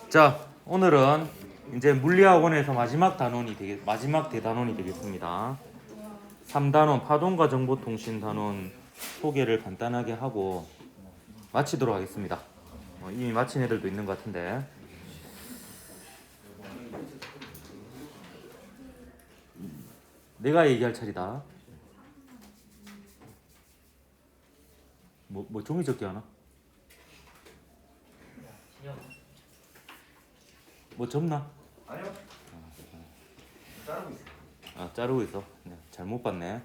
자, 오늘은 이제 물리학원에서 마지막 대단원이 되겠습니다. 3단원 파동과 정보통신 단원 소개를 간단하게 하고 마치도록 하겠습니다. 이미 마친 애들도 있는 것 같은데. 내가 얘기할 차례다. 뭐 종이 접기 하나? 뭐 접나? 아니요. 자르고 있어. 자르고 있어. 네, 잘못 봤네.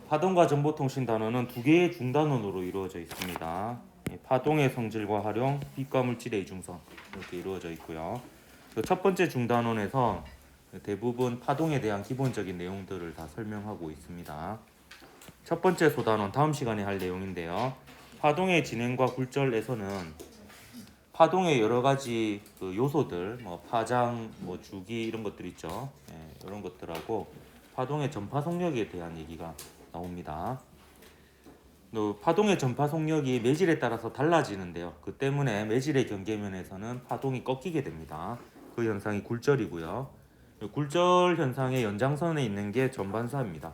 파동과 정보통신 단원은 두 개의 중단원으로 이루어져 있습니다. 파동의 성질과 활용, 빛과 물질의 이중성 이렇게 이루어져 있고요. 첫 번째 중단원에서 대부분 파동에 대한 기본적인 내용들을 다 설명하고 있습니다. 첫 번째 소단원 다음 시간에 할 내용인데요. 파동의 진행과 굴절에서는 파동의 여러 가지 그 요소들, 파장, 주기 이런 것들 있죠. 이런 것들하고 파동의 전파 속력에 대한 얘기가 나옵니다. 파동의 전파 속력이 매질에 따라서 달라지는데요. 그 때문에 매질의 경계면에서는 파동이 꺾이게 됩니다. 그 현상이 굴절이고요. 굴절 현상의 연장선에 있는 게 전반사입니다.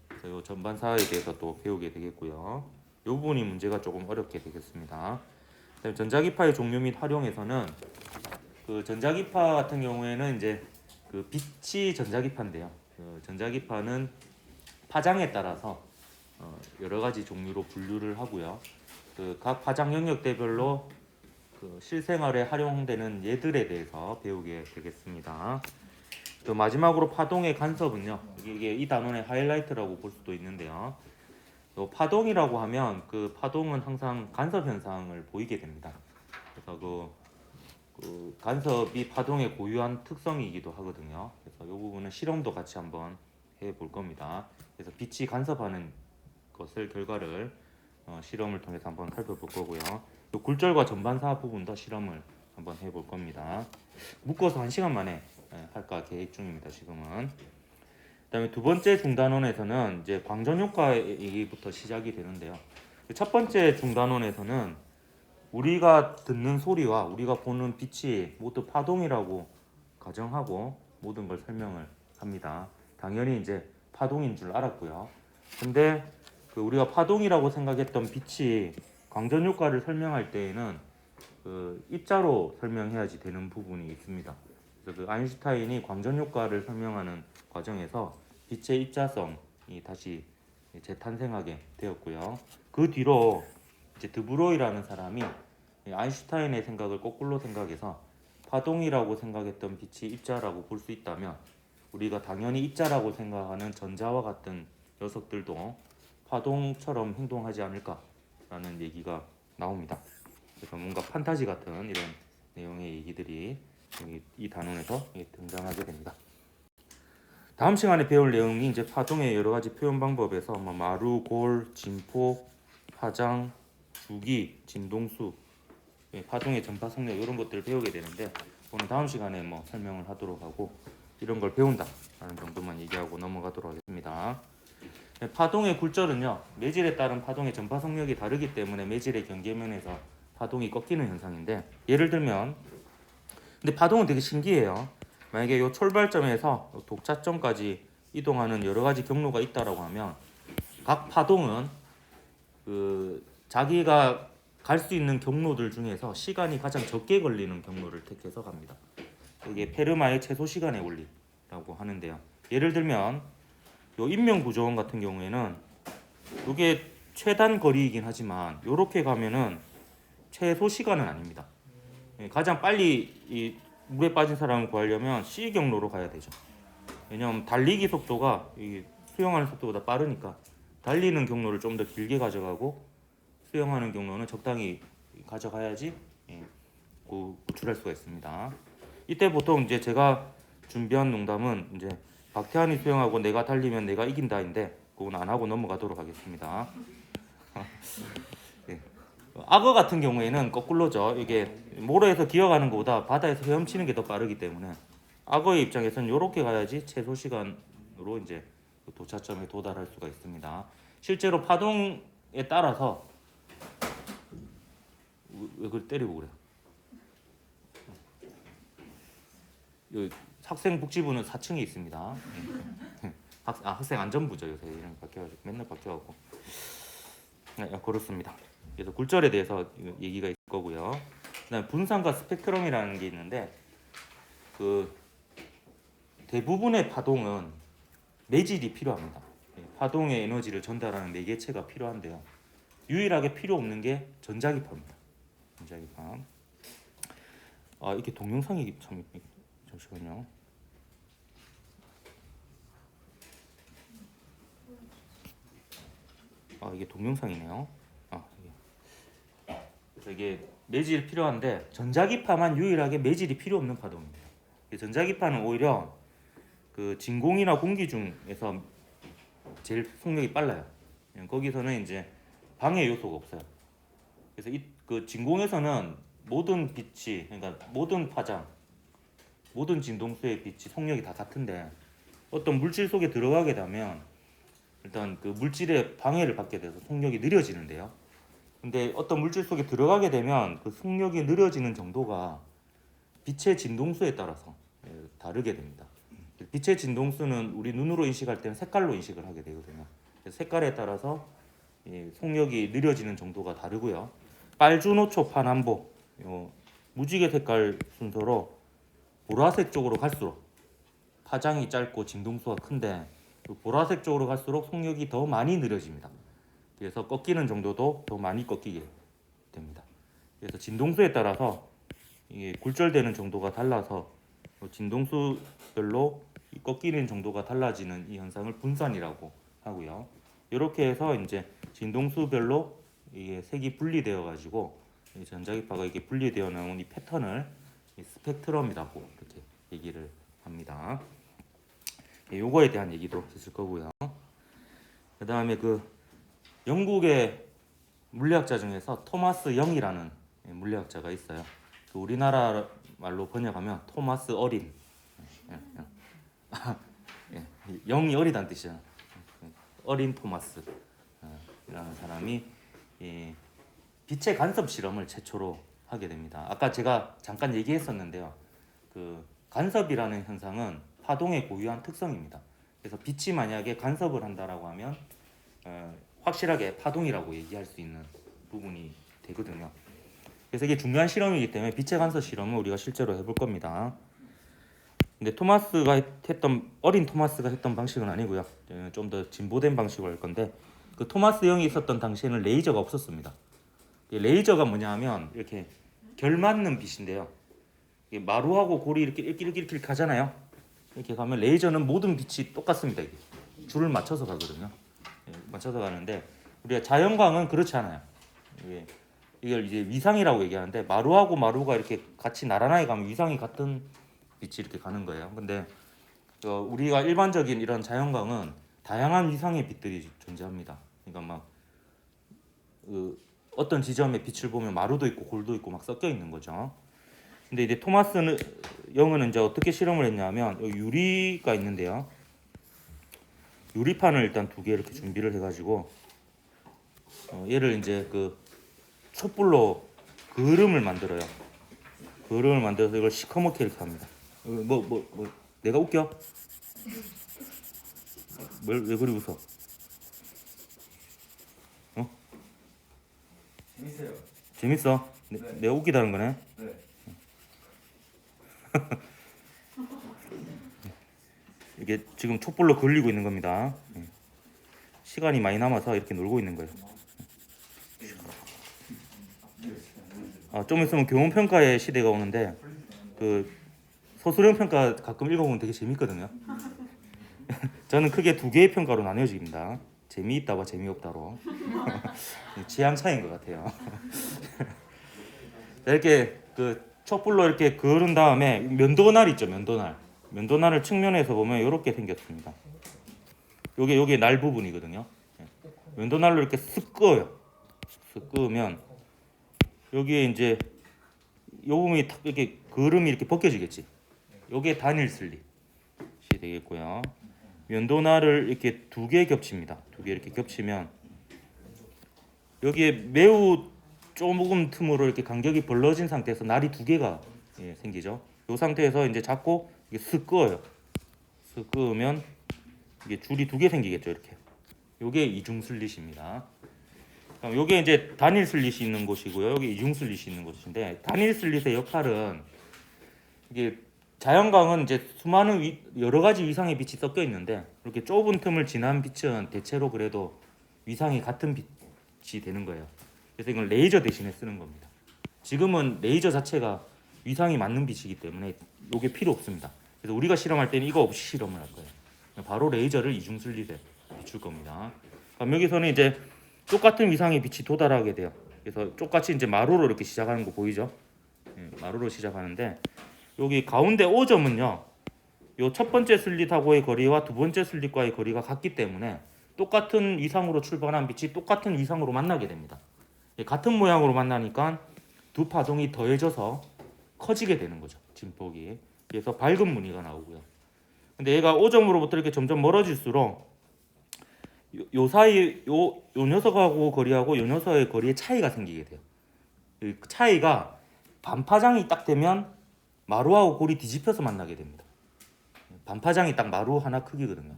그래서 이 전반사에 대해서 또 배우게 되겠고요. 이 부분이 문제가 조금 어렵게 되겠습니다. 전자기파의 종류 및 활용에서는 그 전자기파 같은 경우에는 이제 그 빛이 전자기파인데요. 그 전자기파는 파장에 따라서 여러 가지 종류로 분류를 하고요. 그 각 파장 영역대별로 그 실생활에 활용되는 예들에 대해서 배우게 되겠습니다. 그 마지막으로 파동의 간섭은요. 이게 이 단원의 하이라이트라고 볼 수도 있는데요. 파동이라고 하면 그 파동은 항상 간섭 현상을 보이게 됩니다. 그래서 그 간섭이 파동의 고유한 특성이기도 하거든요. 그래서 이 부분은 실험도 같이 한번 해볼 겁니다. 그래서 빛이 간섭하는 것을 결과를 실험을 통해서 한번 살펴볼 거고요. 굴절과 전반사 부분도 실험을 한번 해볼 겁니다. 묶어서 1시간 만에 할까 계획 중입니다. 지금은. 그다음에 두 번째 중단원에서는 이제 광전 효과 얘기부터 시작이 되는데요. 첫 번째 중단원에서는 우리가 듣는 소리와 우리가 보는 빛이 모두 파동이라고 가정하고 모든 걸 설명을 합니다. 당연히 이제 파동인 줄 알았고요. 근데 그 우리가 파동이라고 생각했던 빛이 광전 효과를 설명할 때에는 그 입자로 설명해야지 되는 부분이 있습니다. 그래서 그 아인슈타인이 광전 효과를 설명하는 과정에서 빛의 입자성이 다시 재탄생하게 되었고요. 그 뒤로 이제 드브로이라는 사람이 아인슈타인의 생각을 거꾸로 생각해서 파동이라고 생각했던 빛이 입자라고 볼 수 있다면 우리가 당연히 입자라고 생각하는 전자와 같은 녀석들도 파동처럼 행동하지 않을까라는 얘기가 나옵니다. 그래서 뭔가 판타지 같은 이런 내용의 얘기들이 이 단원에서 등장하게 됩니다. 다음 시간에 배울 내용이 이제 파동의 여러 가지 표현 방법에서 마루, 골, 진폭, 파장, 주기, 진동수, 파동의 전파 속력 이런 것들을 배우게 되는데 오늘 다음 시간에 설명을 하도록 하고 이런 걸 배운다라는 정도만 얘기하고 넘어가도록 하겠습니다. 파동의 굴절은요, 매질에 따른 파동의 전파 속력이 다르기 때문에 매질의 경계면에서 파동이 꺾이는 현상인데 예를 들면 근데 파동은 되게 신기해요. 만약에 이 출발점에서 독차점까지 이동하는 여러 가지 경로가 있다라고 하면 각 파동은 그 자기가 갈 수 있는 경로들 중에서 시간이 가장 적게 걸리는 경로를 택해서 갑니다. 이게 페르마의 최소 시간의 원리라고 하는데요. 예를 들면 요 인명구조원 같은 경우에는 이게 최단 거리이긴 하지만 이렇게 가면은 최소 시간은 아닙니다. 가장 빨리 이 물에 빠진 사람을 구하려면 C 경로로 가야 되죠. 왜냐하면 달리기 속도가 이 수영하는 속도보다 빠르니까 달리는 경로를 좀 더 길게 가져가고 수영하는 경로는 적당히 가져가야지 구출할 수가 있습니다. 이때 보통 이제 제가 준비한 농담은 이제 박태환이 수영하고 내가 달리면 내가 이긴다인데 그건 안 하고 넘어가도록 하겠습니다. 네. 악어 같은 경우에는 거꾸로죠. 이게 모래에서 기어가는 것보다 바다에서 헤엄치는 게 더 빠르기 때문에 악어의 입장에서는 이렇게 가야지 최소 시간으로 이제 도착점에 도달할 수가 있습니다. 실제로 파동에 따라서 왜 그걸 때리고 그래? 학생복지부는 4층에 있습니다. 학생 안전부죠. 요새 이름 바뀌어가지고 맨날 바뀌어갖고 그렇습니다. 그래서 굴절에 대해서 얘기가 있을 거고요. 그다음에 분산과 스펙트럼이라는 게 있는데 그 대부분의 파동은 매질이 필요합니다. 파동의 에너지를 전달하는 매개체가 필요한데요. 유일하게 필요 없는 게 전자기파입니다. 전자기파. 이게 동영상이 참 잠시만요. 이게 동영상이네요. 그래서 이게 매질이 필요한데 전자기파만 유일하게 매질이 필요 없는 파동입니다. 전자기파는 오히려 그 진공이나 공기 중에서 제일 속력이 빨라요. 거기서는 이제 방해 요소가 없어요. 그래서 그 진공에서는 모든 빛이 그러니까 모든 파장, 모든 진동수의 빛이 속력이 다 같은데 어떤 물질 속에 들어가게 되면 일단 그 물질의 방해를 받게 돼서 속력이 느려지는데요. 근데 어떤 물질 속에 들어가게 되면 그 속력이 느려지는 정도가 빛의 진동수에 따라서 다르게 됩니다. 빛의 진동수는 우리 눈으로 인식할 때는 색깔로 인식을 하게 되거든요. 그래서 색깔에 따라서 속력이 느려지는 정도가 다르고요. 빨주노초 파남보 무지개 색깔 순서로 보라색 쪽으로 갈수록 파장이 짧고 진동수가 큰데 보라색 쪽으로 갈수록 속력이 더 많이 느려집니다. 그래서 꺾이는 정도도 더 많이 꺾이게 됩니다. 그래서 진동수에 따라서 이게 굴절되는 정도가 달라서 진동수별로 꺾이는 정도가 달라지는 이 현상을 분산이라고 하고요. 이렇게 해서 이제 진동수별로 이게 색이 분리되어 가지고 전자기파가 이게 분리되어 나온 이 패턴을 스펙트럼이라고 이렇게 얘기를 합니다. 요거에 대한 얘기도 있을 거고요. 그 다음에 그 영국의 물리학자 중에서 토마스 영이라는 물리학자가 있어요. 그 우리나라 말로 번역하면 토마스 어린. 영이 어리다는 뜻이잖아. 어린 토마스 라는 사람이 빛의 간섭 실험을 최초로 하게 됩니다. 아까 제가 잠깐 얘기했었는데요. 그 간섭이라는 현상은 파동의 고유한 특성입니다. 그래서 빛이 만약에 간섭을 한다라고 하면 확실하게 파동이라고 얘기할 수 있는 부분이 되거든요. 그래서 이게 중요한 실험이기 때문에 빛의 간섭 실험을 우리가 실제로 해볼 겁니다. 근데 어린 토마스가 했던 방식은 아니고요. 좀 더 진보된 방식으로 할 건데 그 토마스 영이 있었던 당시에는 레이저가 없었습니다. 레이저가 뭐냐하면 이렇게 결 맞는 빛인데요. 마루하고 골이 이렇게 가잖아요. 이렇게 가면 레이저는 모든 빛이 똑같습니다. 이게. 줄을 맞춰서 가거든요. 맞춰서 가는데 우리가 자연광은 그렇지 않아요. 이걸 이제 위상이라고 얘기하는데 마루하고 마루가 이렇게 같이 나란하게 가면 위상이 같은 빛이 이렇게 가는 거예요. 근데 우리가 일반적인 이런 자연광은 다양한 위상의 빛들이 존재합니다. 그러니까 막 어떤 지점에 빛을 보면 마루도 있고 골도 있고 막 섞여 있는 거죠. 근데 이제 토마스 영은 이제 어떻게 실험을 했냐면 여기 유리가 있는데요. 유리판을 일단 2개 이렇게 준비를 해가지고 얘를 이제 그 촛불로 그름을 만들어요. 그름을 만들어서 이걸 시커멓게 이렇게 합니다. 내가 웃겨? 왜 그리 웃어? 재밌어요. 재밌어? 네. 내가 웃기다는 거네? 네. 이게 지금 촛불로 그리고 있는 겁니다. 시간이 많이 남아서 이렇게 놀고 있는 거예요. 좀 있으면 교원평가의 시대가 오는데 그 서술형 평가 가끔 읽어보면 되게 재밌거든요. 저는 크게 2개의 평가로 나뉘어집니다. 재미있다와 재미없다로. 취향 차이인 것 같아요. 이렇게 그 촛불로 이렇게 그은 다음에 면도날 있죠, 면도날. 면도날을 측면에서 보면 이렇게 생겼습니다. 요게 날 부분이거든요. 면도날로 이렇게 쓱 그어요. 쓱 그으면 여기에 이제 요 부분이 탁 이렇게 그름이 이렇게 벗겨지겠지. 요게 단일 슬립이 되겠고요. 면도날을 이렇게 2개 겹칩니다. 2개 이렇게 겹치면 여기에 매우 조금 틈으로 이렇게 간격이 벌어진 상태에서 날이 2개가 생기죠. 이 상태에서 이제 잡고 이게 쓱 끄어요. 쓱 끄으면 이게 줄이 두 개 생기겠죠. 이렇게. 요게 이중 슬릿입니다. 그럼 요게 이제 단일 슬릿이 있는 곳이고요. 여기 이중 슬릿이 있는 곳인데 단일 슬릿의 역할은 이게 자연광은 이제 수많은 여러 가지 위상의 빛이 섞여 있는데 이렇게 좁은 틈을 지난 빛은 대체로 그래도 위상이 같은 빛이 되는 거예요. 그래서 이걸 레이저 대신에 쓰는 겁니다. 지금은 레이저 자체가 위상이 맞는 빛이기 때문에 이게 필요 없습니다. 그래서 우리가 실험할 때는 이거 없이 실험을 할 거예요. 바로 레이저를 이중 슬릿에 비출 겁니다. 그럼 여기서는 이제 똑같은 위상의 빛이 도달하게 돼요. 그래서 똑같이 이제 마루로 이렇게 시작하는 거 보이죠? 마루로 시작하는데 여기 가운데 5점은요. 요 첫 번째 슬릿하고의 거리와 두 번째 슬릿과의 거리가 같기 때문에 똑같은 위상으로 출발한 빛이 똑같은 위상으로 만나게 됩니다. 같은 모양으로 만나니까 두 파동이 더해져서 커지게 되는 거죠. 진폭이. 그래서 밝은 무늬가 나오고요. 근데 얘가 5점으로부터 이렇게 점점 멀어질수록 요 사이 요 녀석하고 거리하고 요 녀석의 거리에 차이가 생기게 돼요. 그 차이가 반파장이 딱 되면 마루하고 골이 뒤집혀서 만나게 됩니다. 반파장이 딱 마루 하나 크기거든요.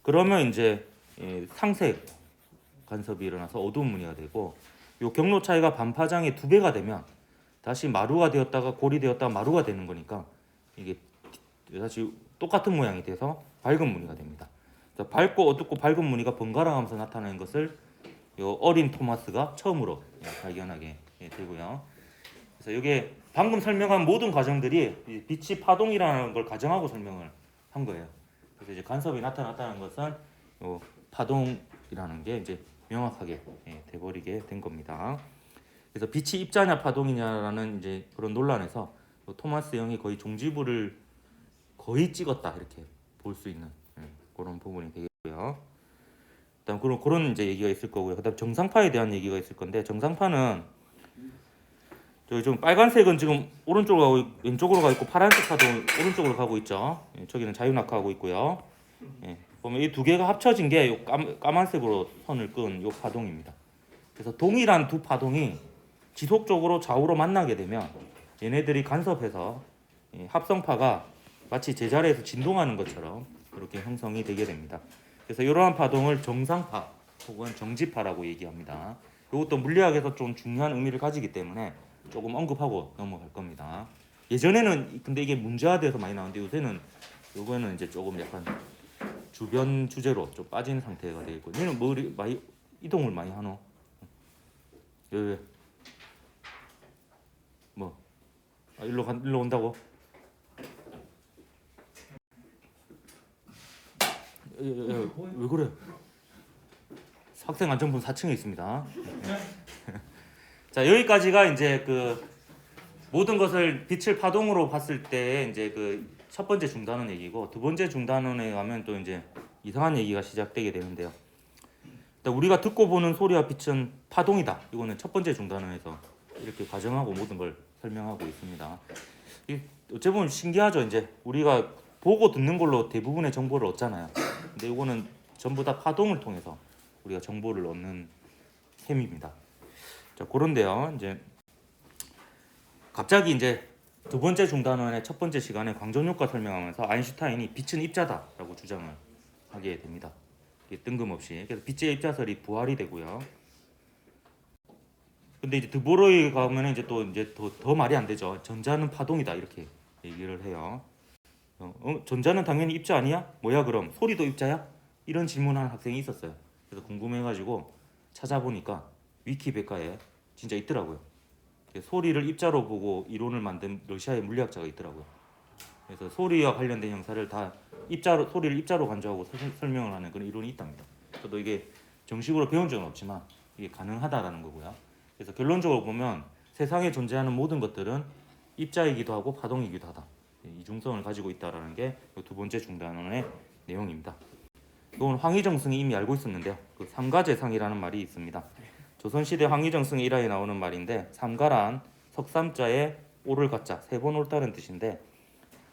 그러면 이제 상색 간섭이 일어나서 어두운 무늬가 되고 요 경로 차이가 반파장의 2배가 되면 다시 마루가 되었다가 골이 되었다가 마루가 되는 거니까 이게 다시 똑같은 모양이 돼서 밝은 무늬가 됩니다. 밝고 어둡고 밝은 무늬가 번갈아가면서 나타나는 것을 요 어린 토마스가 처음으로 발견하게 되고요. 그래서 이게 방금 설명한 모든 과정들이 빛이 파동이라는 걸 가정하고 설명을 한 거예요. 그래서 이제 간섭이 나타났다는 것은 요 파동이라는 게 이제 명확하게 돼버리게 된 겁니다. 그래서 빛이 입자냐 파동이냐라는 이제 그런 논란에서 토마스 영이 거의 종지부를 거의 찍었다 이렇게 볼 수 있는 그런 부분이 되겠고요. 일단 그런 이제 얘기가 있을 거고요. 그다음 정상파에 대한 얘기가 있을 건데 정상파는 저기 좀 빨간색은 지금 오른쪽으로 가고 왼쪽으로 가 있고 파란색 파동 오른쪽으로 가고 있죠. 저기는 자유낙하하고 있고요. 보면 이 두 개가 합쳐진 게 요 까만색으로 선을 끈 요 파동입니다. 그래서 동일한 두 파동이 지속적으로 좌우로 만나게 되면 얘네들이 간섭해서 합성파가 마치 제자리에서 진동하는 것처럼 이렇게 형성이 되게 됩니다. 그래서 이러한 파동을 정상파 혹은 정지파라고 얘기합니다. 이것도 물리학에서 좀 중요한 의미를 가지기 때문에 조금 언급하고 넘어갈 겁니다. 예전에는 근데 이게 문제화돼서 많이 나오는데 요새는 요거는 이제 조금 약간 주변 주제로 좀 빠진 상태가 되어 있고 얘는 뭐 많이 이동을 많이 하노? 왜? 뭐? 일로 온다고? 왜 그래? 학생 안전분 4층에 있습니다. 자 여기까지가 이제 그 모든 것을 빛을 파동으로 봤을 때 이제 그 첫 번째 중단원 얘기고 두 번째 중단원에 가면 또 이제 이상한 얘기가 시작되게 되는데요. 일단 우리가 듣고 보는 소리와 빛은 파동이다. 이거는 첫 번째 중단원에서 이렇게 가정하고 모든 걸 설명하고 있습니다. 어찌 보면 신기하죠. 이제 우리가 보고 듣는 걸로 대부분의 정보를 얻잖아요. 근데 이거는 전부 다 파동을 통해서 우리가 정보를 얻는 셈입니다. 자, 그런데요. 이제 갑자기 이제 두 번째 중단원의 첫 번째 시간에 광전효과 설명하면서 아인슈타인이 빛은 입자다라고 주장을 하게 됩니다. 뜬금없이. 그래서 빛의 입자설이 부활이 되고요. 근데 이제 드보로이 가면 이제 또 이제 더 말이 안 되죠. 전자는 파동이다 이렇게 얘기를 해요. 전자는 당연히 입자 아니야? 뭐야 그럼 소리도 입자야? 이런 질문하는 학생이 있었어요. 그래서 궁금해가지고 찾아보니까 위키백과에 진짜 있더라고요. 소리를 입자로 보고 이론을 만든 러시아의 물리학자가 있더라고요. 그래서 소리와 관련된 형사를 다 소리를 입자로 간주하고 설명을 하는 그런 이론이 있답니다. 저도 이게 정식으로 배운 적은 없지만 이게 가능하다라는 거고요. 그래서 결론적으로 보면 세상에 존재하는 모든 것들은 입자이기도 하고 파동이기도 하다. 이중성을 가지고 있다라는 게 두 번째 중단원의 내용입니다. 이건 황희정승이 이미 알고 있었는데요. 그 삼가제상이라는 말이 있습니다. 조선시대 황희정승의 일화에 나오는 말인데 삼가란 석삼자에 오를 가자 세 번 옳다는 뜻인데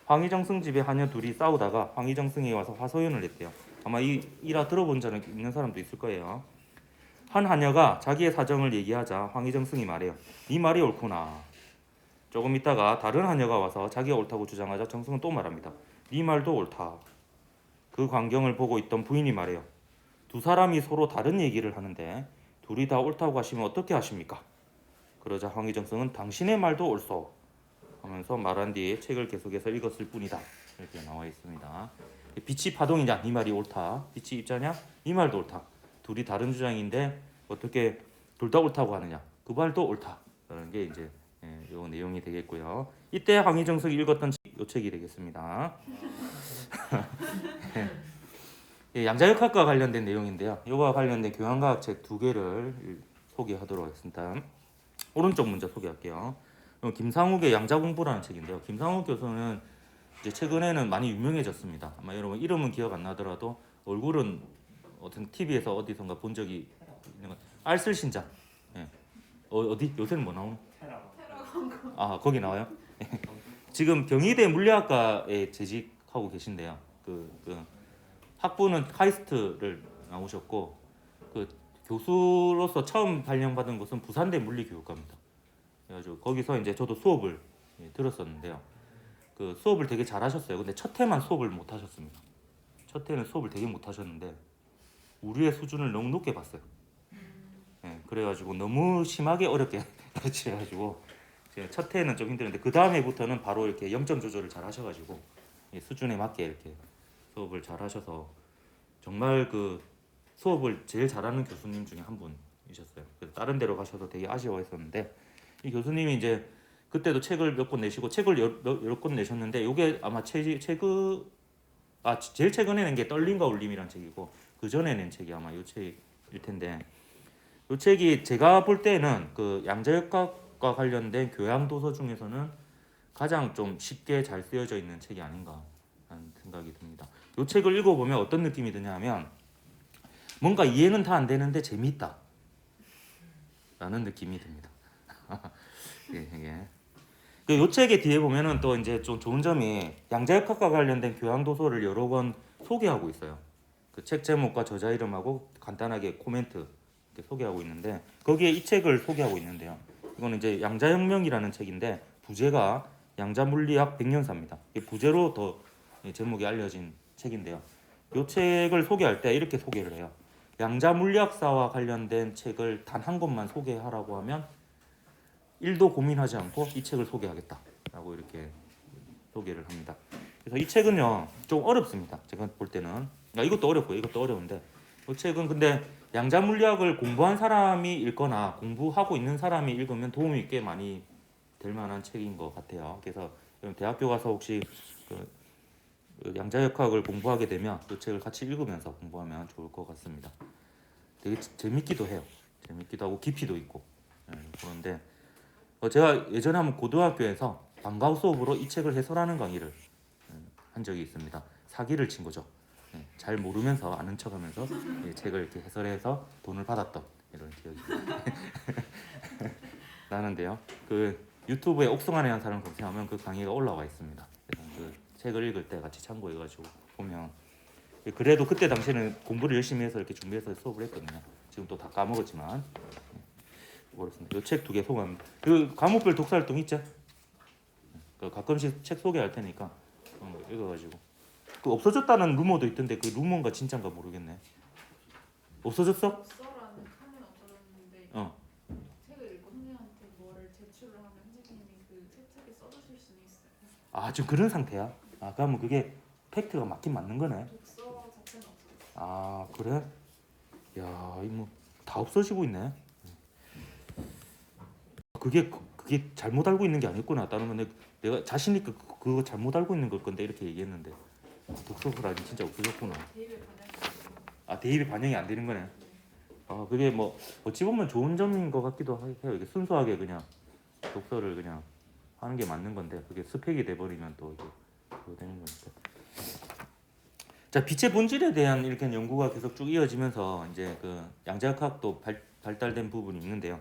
황희정승 집에 하녀 둘이 싸우다가 황희정승이 와서 화소연을 했대요. 아마 이 일화 들어본 적은 있는 사람도 있을 거예요. 한 하녀가 자기의 사정을 얘기하자 황희정승이 말해요. 네 말이 옳구나. 조금 있다가 다른 하녀가 와서 자기가 옳다고 주장하자 정승은 또 말합니다. 네 말도 옳다. 그 광경을 보고 있던 부인이 말해요. 두 사람이 서로 다른 얘기를 하는데 둘이 다 옳다고 하시면 어떻게 하십니까? 그러자 황희정승은 당신의 말도 옳소 하면서 말한 뒤에 책을 계속해서 읽었을 뿐이다. 이렇게 나와 있습니다. 빛이 파동이냐? 네 말이 옳다. 빛이 입자냐? 네 말도 옳다. 둘이 다른 주장인데 어떻게 둘 다 옳다고 하느냐? 그 말도 옳다. 라는 게 이제 요 내용이 되겠고요. 이때 황희정승이 읽었던 요 책이 되겠습니다. 양자역학과 관련된 내용인데요. 이와 관련된 교양과학 책 두 개를 소개하도록 하겠습니다. 오른쪽 먼저 소개할게요. 김상욱의 양자공부라는 책인데요. 김상욱 교수는 이제 최근에는 많이 유명해졌습니다. 아마 여러분 이름은 기억 안 나더라도 얼굴은 어떤 TV에서 어디선가 본 적이 있는 것. 알쓸신장. 예. 어디 요새는 뭐 나오나? 아 거기 나와요? 지금 경희대 물리학과에 재직하고 계신데요. 그 학부는 카이스트를 나오셨고 그 교수로서 처음 발령받은 곳은 부산대 물리교육과입니다. 그래가지고 거기서 이제 저도 수업을 들었었는데요. 그 수업을 되게 잘하셨어요. 근데 첫 해만 수업을 못 하셨습니다. 첫 해는 수업을 되게 못 하셨는데 우리의 수준을 너무 높게 봤어요. 그래가지고 너무 심하게 어렵게 가르치셔가지고 첫 해는 좀 힘들었는데 그 다음에부터는 바로 이렇게 영점 조절을 잘 하셔가지고 수준에 맞게 이렇게 수업을 잘 하셔서 정말 그 수업을 제일 잘하는 교수님 중에 한 분이셨어요. 그래서 다른 데로 가셔서 되게 아쉬워했었는데 이 교수님이 이제 그때도 책을 몇 권 내시고 책을 여러 권 내셨는데 이게 아마 제일 최근에 낸 게 떨림과 울림이라는 책이고 그 전에 낸 책이 아마 이 책일 텐데 이 책이 제가 볼 때는 그 양자역학과 관련된 교양 도서 중에서는 가장 좀 쉽게 잘 쓰여져 있는 책이 아닌가 하는 생각이 듭니다. 이 책을 읽어보면 어떤 느낌이 드냐면 뭔가 이해는 다 안 되는데 재미있다 라는 느낌이 듭니다. 예. 이 책의 뒤에 보면은 또 이제 좀 좋은 점이 양자역학과 관련된 교양 도서를 여러 권 소개하고 있어요. 그 책 제목과 저자 이름하고 간단하게 코멘트 이렇게 소개하고 있는데 거기에 이 책을 소개하고 있는데요. 이거는 이제 양자혁명이라는 책인데 부제가 양자물리학 백년사입니다. 부제로 더 제목이 알려진 책인데요. 이 책을 소개할 때 이렇게 소개를 해요. 양자물리학사와 관련된 책을 단 한 권만 소개하라고 하면 1도 고민하지 않고 이 책을 소개하겠다라고 이렇게 소개를 합니다. 그래서 이 책은요 좀 어렵습니다. 제가 볼 때는 이것도 어렵고 이것도 어려운데 이 책은 근데 양자물리학을 공부한 사람이 읽거나 공부하고 있는 사람이 읽으면 도움이 꽤 많이 될 만한 책인 것 같아요. 그래서 대학교 가서 혹시 그 양자역학을 공부하게 되면 이 책을 같이 읽으면서 공부하면 좋을 것 같습니다. 되게 재밌기도 해요. 재밌기도 하고 깊이도 있고 그런데 제가 예전에 한번 고등학교에서 방과후 수업으로 이 책을 해설하는 강의를 한 적이 있습니다. 사기를 친 거죠. 잘 모르면서 아는 척하면서 책을 이렇게 해설해서 돈을 받았던 이런 기억이 나는데요. 그 유튜브에 옥승환이라는 사람 검색하면 그 강의가 올라와 있습니다. 그래서 그 책을 읽을 때 같이 참고해가지고 보면 그래도 그때 당시에는 공부를 열심히 해서 이렇게 준비해서 수업을 했거든요. 지금 또 다 까먹었지만 모르겠습니다. 이 책 두 개 소개합니다. 그 과목별 독서활동 있죠? 그 가끔씩 책 소개할 테니까 읽어가지고 그 없어졌다는 루머도 있던데 그 루머인가 진짜인가 모르겠네. 없어졌어? 독서라는 칸은 없어졌는데 책을 읽고 선생님한테 뭐를 제출을 하면 선생님이 그 책에 써주실 수는 있어요. 아 지금 그런 상태야? 아 그러면 그게 팩트가 맞긴 맞는 거네. 독서 자체는 없어졌어요. 아 그래? 야 이 뭐 다 없어지고 있네. 그게 잘못 알고 있는 게 아니구나. 다른 건 내가 자신 있게 그거 잘못 알고 있는 걸 건데 이렇게 얘기했는데 독서라니 진짜 없어졌구나. 대입에 반영이 아 대입이 반영이 안 되는 거네. 아 그게 뭐 어찌 보면 좋은 점인 것 같기도 해요. 이게 순수하게 그냥 독서를 그냥 하는 게 맞는 건데 그게 스펙이 돼버리면 또 이게 그거 되는 거니까. 자 빛의 본질에 대한 이렇게 연구가 계속 쭉 이어지면서 이제 그 양자역학도 발달된 부분이 있는데요.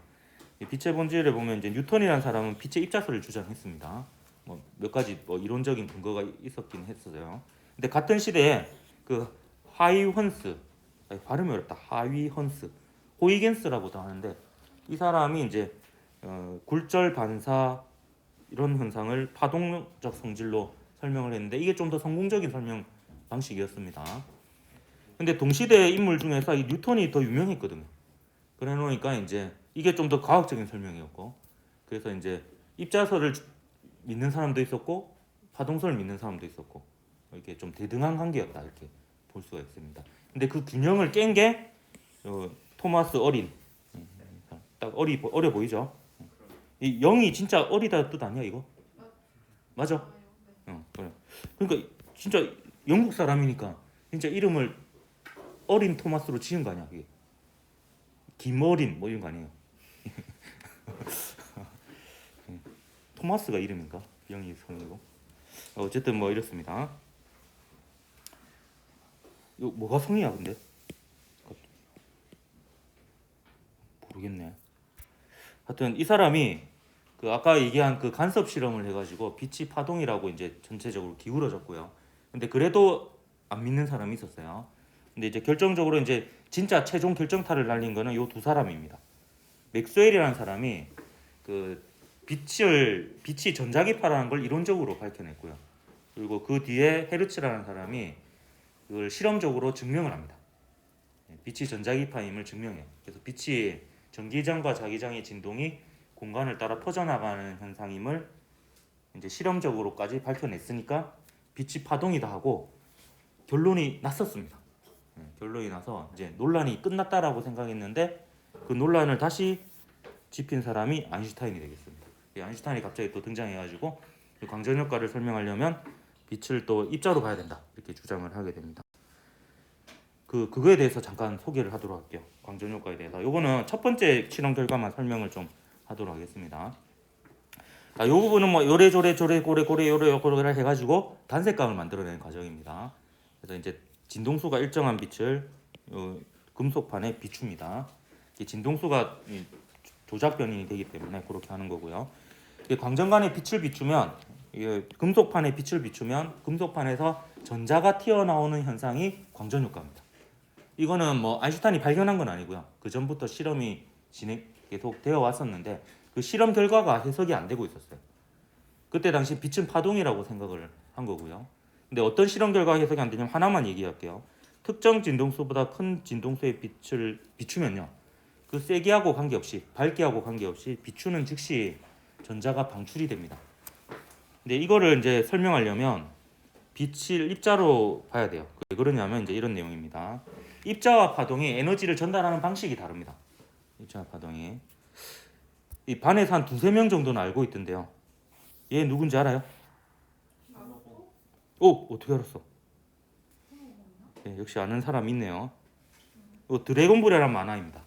이 빛의 본질에 보면 이제 뉴턴이라는 사람은 빛의 입자설을 주장했습니다. 뭐 몇 가지 뭐 이론적인 근거가 있었긴 했어요. 근데 같은 시대에 그 하이헌스 발음이 어렵다. 하위헌스 호이겐스라고도 하는데 이 사람이 이제 굴절 반사 이런 현상을 파동적 성질로 설명을 했는데 이게 좀 더 성공적인 설명 방식이었습니다. 근데 동시대 인물 중에서 이 뉴턴이 더 유명했거든요. 그래 놓으니까 이제 이게 좀 더 과학적인 설명이었고, 그래서 이제 입자설을 믿는 사람도 있었고 파동설을 믿는 사람도 있었고, 이렇게 좀 대등한 관계였다 이렇게 볼 수가 있습니다. 근데 그 균형을 깬 게 토마스 어린. 딱 어려 보이죠? 이 영이 진짜 어리다 뜻 아니야 이거? 맞아? 아, 네. 그래. 그러니까 진짜 영국 사람이니까 진짜 이름을 어린 토마스로 지은 거 아니야 이게? 김어린 뭐 이런 거 아니에요? 토마스가 이름인가? 영이 성이고. 어쨌든 뭐 이렇습니다. 이거 뭐가 성이야 근데? 모르겠네. 하여튼 이 사람이 그 아까 얘기한 그 간섭 실험을 해가지고 빛이 파동이라고 이제 전체적으로 기울어졌고요. 근데 그래도 안 믿는 사람이 있었어요. 근데 이제 결정적으로 이제 진짜 최종 결정타를 날린 거는 요 두 사람입니다. 맥스웰이라는 사람이 그 빛이 전자기파라는 걸 이론적으로 밝혀냈고요. 그리고 그 뒤에 헤르츠라는 사람이 그걸 실험적으로 증명을 합니다. 빛이 전자기파임을 증명해요. 그래서 빛이 전기장과 자기장의 진동이 공간을 따라 퍼져나가는 현상임을 이제 실험적으로까지 밝혀냈으니까 빛이 파동이다 하고 결론이 났었습니다. 결론이 나서 이제 논란이 끝났다라고 생각했는데 그 논란을 다시 짚인 사람이 아인슈타인이 되겠습니다. 아인슈타인이 갑자기 또 등장해가지고 광전 효과를 설명하려면 빛을 또 입자로 봐야 된다 이렇게 주장을 하게 됩니다. 그거에 대해서 잠깐 소개를 하도록 할게요. 광전 효과에 대해서. 요거는 첫 번째 실험 결과만 설명을 좀 하도록 하겠습니다. 자, 요 부분은 뭐 요래저래 고래 요래 해가지고 단색광을 만들어내는 과정입니다. 그래서 이제 진동수가 일정한 빛을 금속판에 비춥니다. 이 진동수가 조작 변인이 되기 때문에 그렇게 하는 거고요. 광전간에 빛을 비추면 금속판에 빛을 비추면 금속판에서 전자가 튀어나오는 현상이 광전 효과입니다. 이거는 뭐 아인슈타인이 발견한 건 아니고요. 그 전부터 실험이 계속 되어 왔었는데 그 실험 결과가 해석이 안 되고 있었어요. 그때 당시 빛은 파동이라고 생각을 한 거고요. 근데 어떤 실험 결과가 해석이 안 되냐면 하나만 얘기할게요. 특정 진동수보다 큰 진동수의 빛을 비추면요. 그 세기하고 관계없이 밝기하고 관계없이 비추는 즉시 전자가 방출이 됩니다. 근데 이거를 이제 설명하려면 빛을 입자로 봐야 돼요. 왜 그러냐면 이제 이런 내용입니다. 입자와 파동이 에너지를 전달하는 방식이 다릅니다. 입자와 파동이. 이 반에서 한 두세 명 정도는 알고 있던데요. 얘 누군지 알아요? 오, 어떻게 알았어? 네, 역시 아는 사람 있네요. 드래곤볼이라는 만화입니다.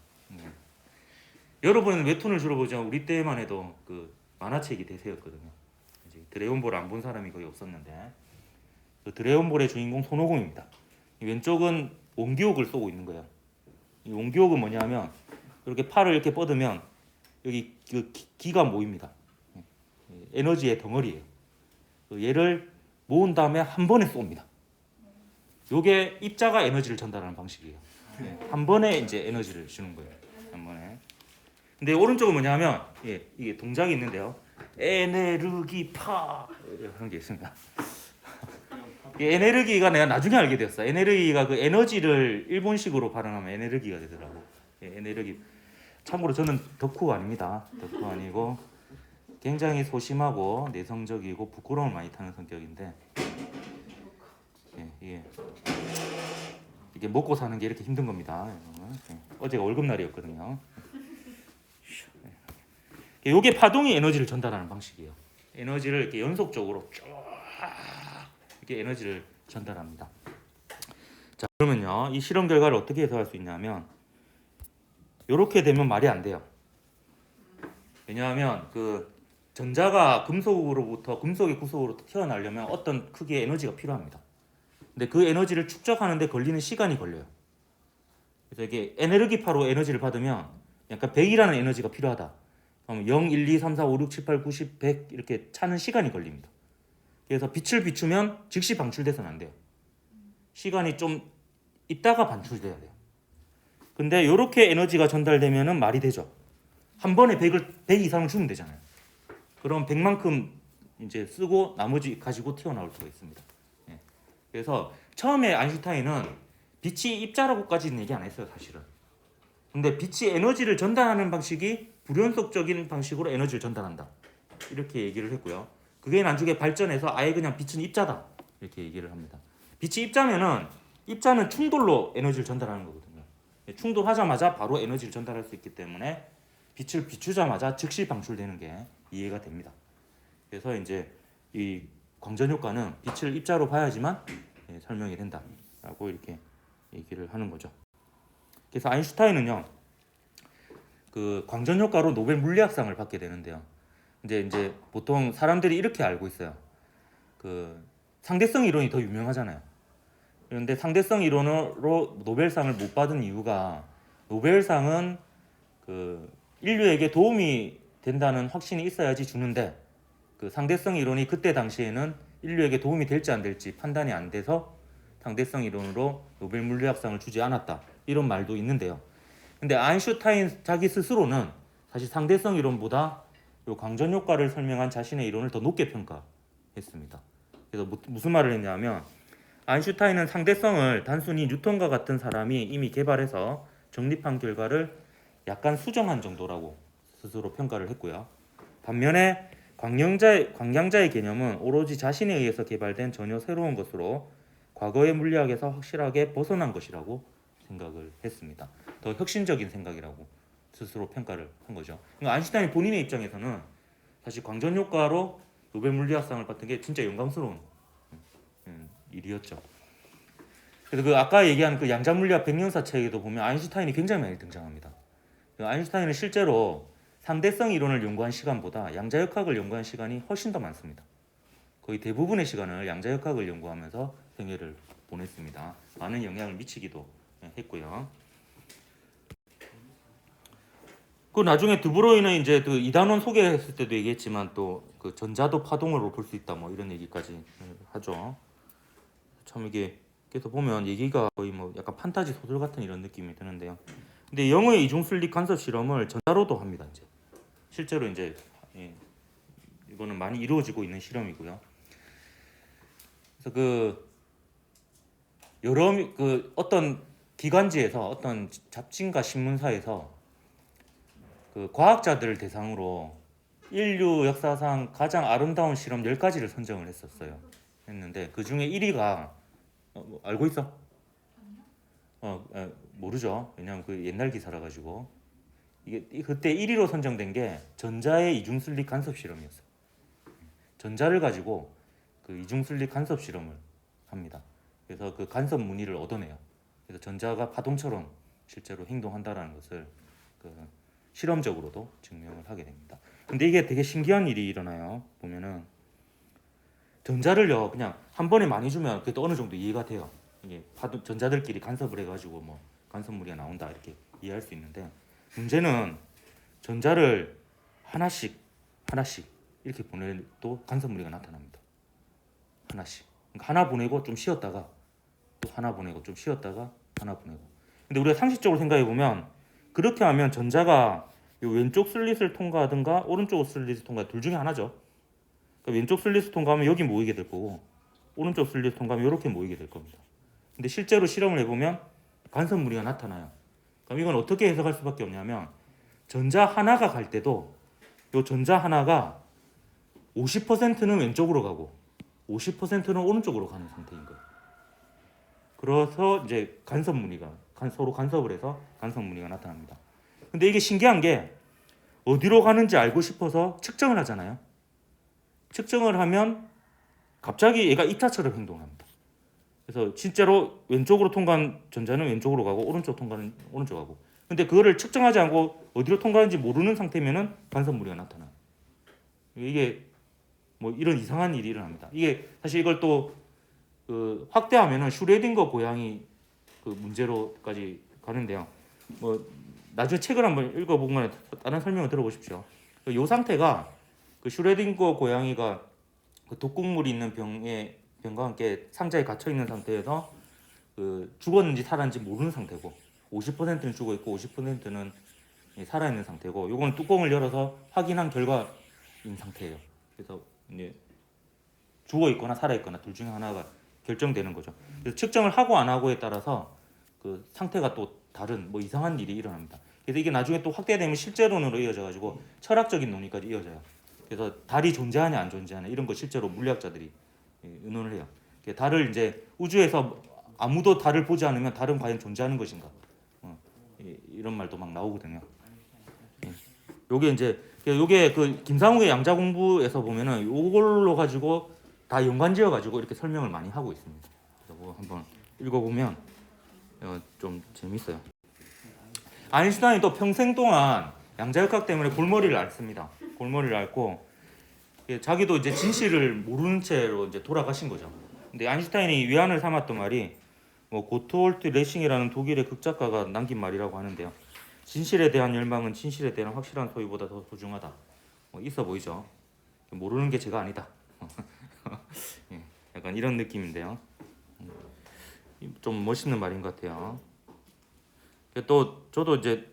여러분은 웹툰을 주로 보지만 우리 때만 해도 그 만화책이 대세였거든요. 이제 드래곤볼 안 본 사람이 거의 없었는데 그 드래곤볼의 주인공 손오공입니다. 왼쪽은 원기옥을 쏘고 있는 거예요. 이 원기옥은 뭐냐면 이렇게 팔을 이렇게 뻗으면 여기 그 기가 모입니다. 에너지의 덩어리예요. 얘를 모은 다음에 한 번에 쏩니다. 요게 입자가 에너지를 전달하는 방식이에요. 한 번에 이제 에너지를 주는 거예요. 한 번에. 근데 오른쪽은 뭐냐면 이게 동작이 있는데요. 에네르기파 그런 게 있습니다. 에네르기가 내가 나중에 알게 되었어. 에네르기가 그 에너지를 일본식으로 발음하면 에네르기가 되더라고. 에네르기. 참고로 저는 덕후 아닙니다. 덕후 아니고 굉장히 소심하고 내성적이고 부끄러움을 많이 타는 성격인데 이게 먹고 사는 게 이렇게 힘든 겁니다. 어제가 월급날이었거든요. 이게 파동이 에너지를 전달하는 방식이에요. 에너지를 이렇게 연속적으로 쭉 이렇게 에너지를 전달합니다. 자, 그러면요, 이 실험 결과를 어떻게 해석할 수 있냐면 이렇게 되면 말이 안 돼요. 왜냐하면 그 전자가 금속의 구속으로부터 튀어나오려면 어떤 크기의 에너지가 필요합니다. 근데 그 에너지를 축적하는데 걸리는 시간이 걸려요. 그래서 이게 에네르기파로 에너지를 받으면 약간 100이라는 에너지가 필요하다. 그럼 0, 1, 2, 3, 4, 5, 6, 7, 8, 9, 10, 100 이렇게 차는 시간이 걸립니다. 그래서 빛을 비추면 즉시 방출돼서는 안 돼요. 시간이 좀 있다가 방출돼야 돼요. 근데 이렇게 에너지가 전달되면은 말이 되죠. 한 번에 100 이상을 주면 되잖아요. 그럼 100만큼 이제 쓰고 나머지 가지고 튀어나올 수가 있습니다. 예. 그래서 처음에 아인슈타인은 빛이 입자라고까지는 얘기 안 했어요, 사실은. 근데 빛이 에너지를 전달하는 방식이 불연속적인 방식으로 에너지를 전달한다. 이렇게 얘기를 했고요. 그게 나중에 발전해서 아예 그냥 빛은 입자다. 이렇게 얘기를 합니다. 빛이 입자면은 입자는 충돌로 에너지를 전달하는 거거든요. 충돌하자마자 바로 에너지를 전달할 수 있기 때문에 빛을 비추자마자 즉시 방출되는 게 이해가 됩니다. 그래서 이제 이 광전 효과는 빛을 입자로 봐야지만 설명이 된다라고 이렇게 얘기를 하는 거죠. 그래서 아인슈타인은요, 그 광전 효과로 노벨 물리학상을 받게 되는데요. 이제 보통 사람들이 이렇게 알고 있어요. 그 상대성 이론이 더 유명하잖아요. 그런데 상대성 이론으로 노벨상을 못 받은 이유가 노벨상은 그 인류에게 도움이 된다는 확신이 있어야지 주는데 그 상대성 이론이 그때 당시에는 인류에게 도움이 될지 안 될지 판단이 안 돼서 상대성 이론으로 노벨 물리학상을 주지 않았다. 이런 말도 있는데요. 근데 아인슈타인 자기 스스로는 사실 상대성 이론보다 요 광전 효과를 설명한 자신의 이론을 더 높게 평가했습니다. 그래서 무슨 말을 했냐면 아인슈타인은 상대성을 단순히 뉴턴과 같은 사람이 이미 개발해서 정립한 결과를 약간 수정한 정도라고 스스로 평가를 했고요. 반면에 광량자의 개념은 오로지 자신에 의해서 개발된 전혀 새로운 것으로 과거의 물리학에서 확실하게 벗어난 것이라고 생각을 했습니다. 더 혁신적인 생각이라고 스스로 평가를 한 거죠. 그러니까 아인슈타인 본인의 입장에서는 사실 광전 효과로 노벨 물리학상을 받은 게 진짜 영광스러운 일이었죠. 그래서 그 아까 얘기한 그 양자 물리학 백년사 책에도 보면 아인슈타인이 굉장히 많이 등장합니다. 아인슈타인은 실제로 상대성 이론을 연구한 시간보다 양자역학을 연구한 시간이 훨씬 더 많습니다. 거의 대부분의 시간을 양자역학을 연구하면서 생애를 보냈습니다. 많은 영향을 미치기도 했고요. 그 나중에 드브로이는 이제 그 이단원 소개했을 때도 얘기했지만 또 그 전자도 파동으로 볼 수 있다 뭐 이런 얘기까지 하죠. 참 이게 계속 보면 얘기가 거의 뭐 약간 판타지 소설 같은 이런 느낌이 드는데요. 근데 영의 이중슬립 간섭 실험을 전자로도 합니다. 이제 실제로 이제 이거는 많이 이루어지고 있는 실험이고요. 그래서 그 여러 그 어떤 기관지에서 어떤 잡지인가 신문사에서 그 과학자들을 대상으로 인류 역사상 가장 아름다운 실험 10가지를 선정을 했는데 그 중에 1위가 뭐 알고 있어? 모르죠. 왜냐면 그 옛날 기사라 가지고 이게 그때 1위로 선정된 게 전자의 이중슬립 간섭 실험이었어요. 전자를 가지고 그 이중슬립 간섭 실험을 합니다. 그래서 그 간섭 무늬를 얻어내요. 그래서 전자가 파동처럼 실제로 행동한다라는 것을 그 실험적으로도 증명을 하게 됩니다. 근데 이게 되게 신기한 일이 일어나요. 보면은 전자를요 그냥 한 번에 많이 주면 그래도 어느 정도 이해가 돼요. 이게 전자들끼리 간섭을 해가지고 뭐 간섭물이 나온다 이렇게 이해할 수 있는데 문제는 전자를 하나씩 이렇게 보내도 간섭무리가 나타납니다. 하나씩. 그러니까 하나 보내고 좀 쉬었다가 또 하나 보내고 좀 쉬었다가 하나 보내고. 근데 우리가 상식적으로 생각해 보면 그렇게 하면 전자가 요 왼쪽 슬릿을 통과하든가 오른쪽 슬릿을 통과 둘 중에 하나죠. 그러니까 왼쪽 슬릿을 통과하면 여기 모이게 될 거고 오른쪽 슬릿을 통과하면 이렇게 모이게 될 겁니다. 근데 실제로 실험을 해보면 간섭무리가 나타나요. 그럼 이건 어떻게 해석할 수밖에 없냐면 전자 하나가 갈 때도 요 전자 하나가 50%는 왼쪽으로 가고 50%는 오른쪽으로 가는 상태인 거예요. 그래서 이제 간섭무늬가 서로 간섭을 해서 간섭무늬가 나타납니다. 근데 이게 신기한 게 어디로 가는지 알고 싶어서 측정을 하잖아요. 측정을 하면 갑자기 얘가 이타처럼 행동합니다. 그래서 실제로 왼쪽으로 통과한 전자는 왼쪽으로 가고 오른쪽 통과는 오른쪽 가고. 근데 그거를 측정하지 않고 어디로 통과하는지 모르는 상태면은 간섭무늬가 나타나요. 이게 뭐 이런 이상한 일이 일어납니다. 이게 사실 이걸 또 그 확대하면은 슈레딩거 고양이 그 문제로까지 가는데요. 뭐 나중에 책을 한번 읽어보거나 다른 설명을 들어보십시오. 이 상태가 그 슈레딩거 고양이가 그 독극물이 있는 병과 함께 상자에 갇혀 있는 상태에서 그 죽었는지 살았는지 모르는 상태고 50%는 죽어 있고 50%는 살아 있는 상태고 요건 뚜껑을 열어서 확인한 결과 상태예요. 그래서 이제 죽어 있거나 살아 있거나 둘 중에 하나가 결정되는 거죠. 그래서 측정을 하고 안 하고에 따라서 그 상태가 또 다른 뭐 이상한 일이 일어납니다. 그래서 이게 나중에 또 확대되면 실제론으로 이어져 가지고 철학적인 논의까지 이어져요. 그래서 달이 존재하냐 안 존재하냐 이런 거 실제로 물리학자들이 의논을 해요. 달을 이제 우주에서 아무도 달을 보지 않으면 달은 과연 존재하는 것인가? 이런 말도 막 나오거든요. 요게 이제 요게 그 김상욱의 양자 공부에서 보면은 요걸로 가지고 다 연관지어 가지고 이렇게 설명을 많이 하고 있습니다. 그래서 그거 한번 읽어보면 좀 재밌어요. 아인슈타인이 또 평생 동안 양자역학 때문에 골머리를 앓습니다. 골머리를 앓고 자기도 이제 진실을 모르는 채로 이제 돌아가신 거죠. 근데 아인슈타인이 위안을 삼았던 말이 뭐 고트홀트 레싱이라는 독일의 극작가가 남긴 말이라고 하는데요. 진실에 대한 열망은 진실에 대한 확실한 소유보다 더 소중하다. 있어 보이죠? 모르는 게 죄가 아니다. 예, 약간 이런 느낌인데요. 좀 멋있는 말인 것 같아요. 또 저도 이제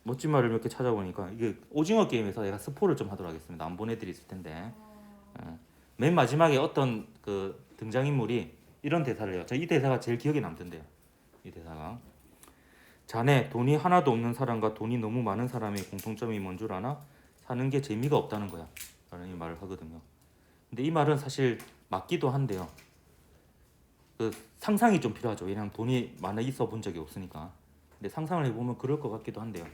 멋진 말을 몇 개 찾아보니까 이게 오징어 게임에서 제가 스포를 좀 하도록 하겠습니다. 안 보내드렸을 텐데 맨 마지막에 어떤 그 등장인물이 이런 대사를 해요. 저 이 대사가 제일 기억에 남던데요. 이 대사가 자네 돈이 하나도 없는 사람과 돈이 너무 많은 사람의 공통점이 뭔 줄 아나? 사는 게 재미가 없다는 거야 라는 이 말을 하거든요. 근데 이 말은 사실 맞기도 한데요. 그 상상이 좀 필요하죠. 왜냐하면 돈이 많아 있어 본 적이 없으니까. 근데 상상을 해보면 그럴 것 같기도 한데요.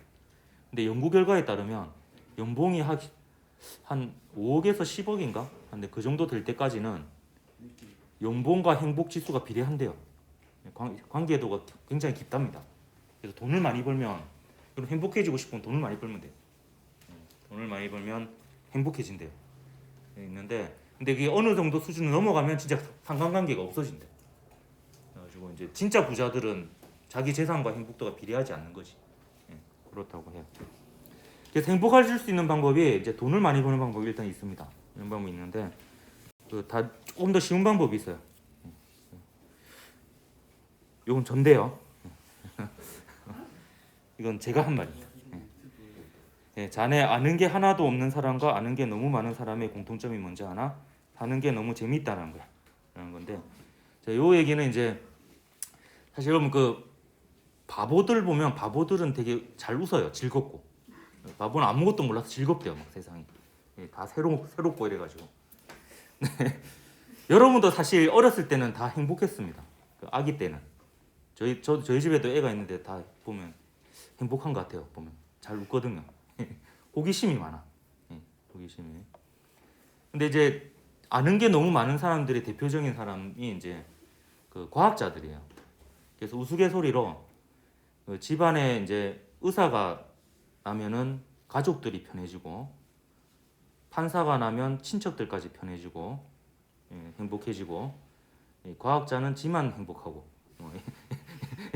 근데 연구 결과에 따르면 연봉이 한 5억에서 10억인가? 근데 그 정도 될 때까지는 연봉과 행복 지수가 비례한대요. 관계도가 굉장히 깊답니다. 그래서 돈을 많이 벌면 그럼 행복해지고 싶으면 돈을 많이 벌면 돼요. 돈을 많이 벌면 행복해진대요. 있는데 근데 그게 어느 정도 수준을 넘어가면 진짜 상관관계가 없어진대. 그래가지고 이제 진짜 부자들은 자기 재산과 행복도가 비례하지 않는 거지. 그렇다고 해요. 그래서 행복해질 수 있는 방법이 이제 돈을 많이 버는 방법이 일단 있습니다. 이런 방법이 있는데 다 조금 더 쉬운 방법이 있어요. 이건 전데요. 이건 제가 한 말입니다. 자네 아는 게 하나도 없는 사람과 아는 게 너무 많은 사람의 공통점이 뭔지 아나? 사는 게 너무 재미있다는 거야. 라는 건데, 요 얘기는 이제 사실 여러분 그 바보들 보면 바보들은 되게 잘 웃어요. 즐겁고. 바보는 아무것도 몰라서 즐겁대요. 막 세상이. 다 새롭고 이래가지고. 여러분도 사실 어렸을 때는 다 행복했습니다. 그 아기 때는. 저희 집에도 애가 있는데 다 보면 행복한 것 같아요. 보면 잘 웃거든요. 호기심이 많아. 호기심이. 근데 이제 아는 게 너무 많은 사람들의 대표적인 사람이 이제 그 과학자들이에요. 그래서 우스갯소리로 그 집안에 이제 의사가 나면은 가족들이 편해지고 판사가 나면 친척들까지 편해지고 행복해지고 과학자는 지만 행복하고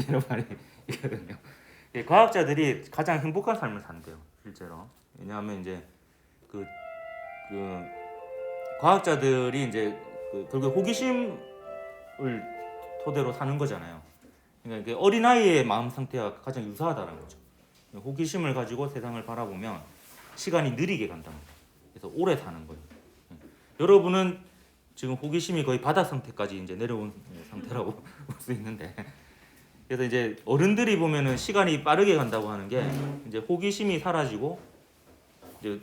이런 말이 있거든요. 과학자들이 가장 행복한 삶을 산대요, 실제로. 왜냐하면 이제 그 과학자들이 이제 결국 호기심을 토대로 사는 거잖아요. 그러니까 어린 아이의 마음 상태와 가장 유사하다는 거죠. 호기심을 가지고 세상을 바라보면 시간이 느리게 간답니다. 그래서 오래 사는 거예요. 여러분은 지금 호기심이 거의 바다 상태까지 이제 내려온 상태라고 볼 수 있는데, 그래서 이제 어른들이 보면은 시간이 빠르게 간다고 하는 게 이제 호기심이 사라지고 이제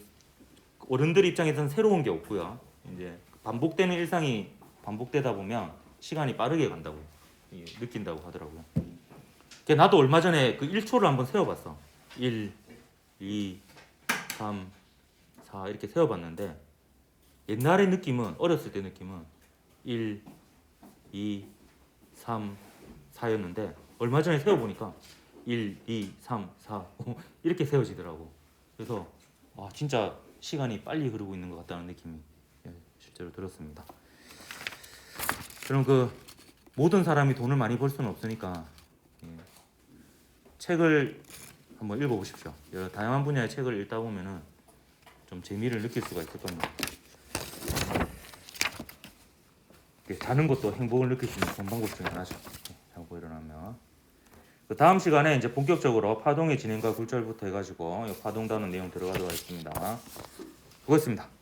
어른들 입장에서는 새로운 게 없고요. 이제 반복되는 일상이 반복되다 보면 시간이 빠르게 간다고 느낀다고 하더라고요. 나도 얼마 전에 그 1초를 한번 세어봤어. 1, 2, 3, 4 이렇게 세어봤는데 옛날의 느낌은 어렸을 때 느낌은 1, 2, 3, 4였는데 얼마 전에 세어보니까 1, 2, 3, 4, 5 이렇게 세워지더라고. 그래서 진짜 시간이 빨리 흐르고 있는 것 같다는 느낌이 실제로 들었습니다. 그럼 그 모든 사람이 돈을 많이 벌 수는 없으니까 책을 한번 읽어보십시오. 여러 다양한 분야의 책을 읽다 보면은 좀 재미를 느낄 수가 있을 겁니다. 자는 것도 행복을 느낄 수 있는 좋은 방법 중에 하나죠. 자고 일어나면. 그 다음 시간에 이제 본격적으로 파동의 진행과 굴절부터 해가지고 파동 다는 내용 들어가도록 하겠습니다. 수고했습니다.